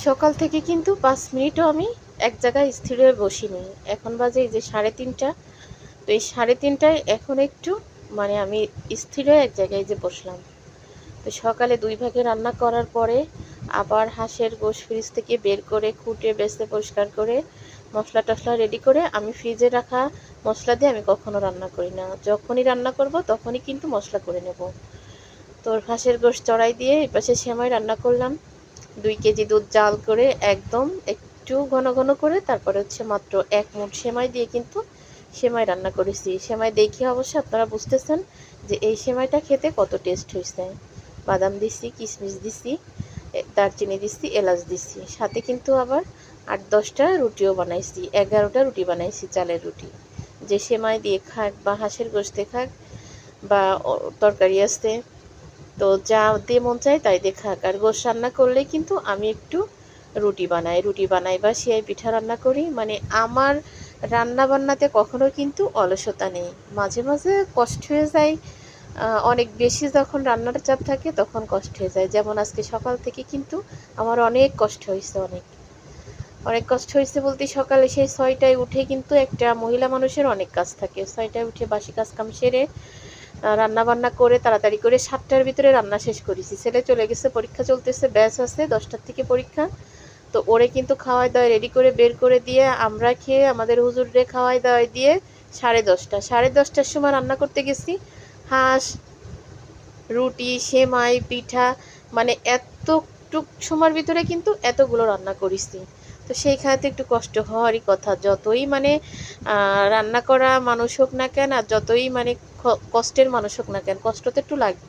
সকাল থেকে কিন্তু ৫ মিনিটও আমি এক জায়গায় স্থির হয়ে বসিনি। এখন বাজে এই যে ৩:৩০। তো এই ৩:৩০টায় এখন একটু মানে আমি স্থির হয়ে এক জায়গায় যে বসলাম। তো সকালে ২ ভাগে রান্না করার পরে আবার হাঁসের গোশ ফ্রিজ থেকে বের করে খুঁটে বেছে পরিষ্কার করে মশলা-টশলা রেডি করে আমি ফ্রিজে রাখা মশলা দিয়ে আমি কখনো রান্না করি না। যখনই রান্না করব তখনই কিন্তু মশলা করে নেব। তো হাঁসের গোশ চড়াই দিয়ে এপাশে সেমাই রান্না করলাম। ২ কেজি দুধ জাল করে একদম একটু ঘন ঘন করে তারপরে হচ্ছে মাত্র ১ মুঠ সেমাই দিয়ে কিন্তু সেমাই রান্না করেছি। সেমাই দেখে অবশ্য আপনারা বুঝতেছেন যে এই সেমাইটা খেতে কত টেস্ট হয়েছে। বাদাম দিছি, কিশমিশ দিছি, দারচিনি দিছি, এলাচ দিছি। সাথে কিন্তু আবার ৮-১০টা রুটিও বানাইছি, ১১টা রুটি বানাইছি, চালের রুটি। যে সেমাই দিয়ে খাক বা হাঁসের গোশত দিয়ে খাক বা তরকারি আছে, তো যা দিয়ে মন চায় তাই দিয়ে খাক। আর গোশ রান্না করলে কিন্তু আমি একটু রুটি বানাই বা সেমাই পিঠা রান্না করি। মানে আমার রান্না বান্নাতে কখনো কিন্তু অলসতা নেই। মাঝে মাঝে কষ্ট হয়ে যায়, অনেক বেশি যখন রান্নার চাপ থাকে তখন কষ্ট হয়ে যায়। যেমন আজকে সকাল থেকে কিন্তু আমার অনেক কষ্ট হয়েছে, অনেক অনেক কষ্ট হয়েছে বলতে সকালে সেই ৬টায় উঠে কিন্তু একটা মহিলা মানুষের অনেক কাজ থাকে। ৬টায় উঠে বাসি কাজ কাম সেরে রান্না বান্না করে তাড়াতাড়ি করে ৭টার ভিতরে রান্না শেষ করেছি। ছেলে চলে গেছে, পরীক্ষা চলতেছে, ব্যাচ আছে ১০টার থেকে পরীক্ষা। তো ওরে কিন্তু খাওয়াই দাওয়াই রেডি করে বের করে দিয়ে আমরা খেয়ে আমাদের হুজুররে খাওয়াই দাওয়াই দিয়ে ১০:৩০ ১০:৩০টার সময় রান্না করতে গেছি হাঁস, রুটি, সেমাই, পিঠা, মানে এতটুক সময়ের ভিতরে কিন্তু এতগুলো রান্না করেছি। তো সেইখানে তো একটু কষ্ট হওয়ারই কথা। যতই মানে রান্না করা মানুষ হোক না কেন আর যতই মানে কষ্টের মানুষ হোক না কেন, কষ্ট তো একটু লাগবে।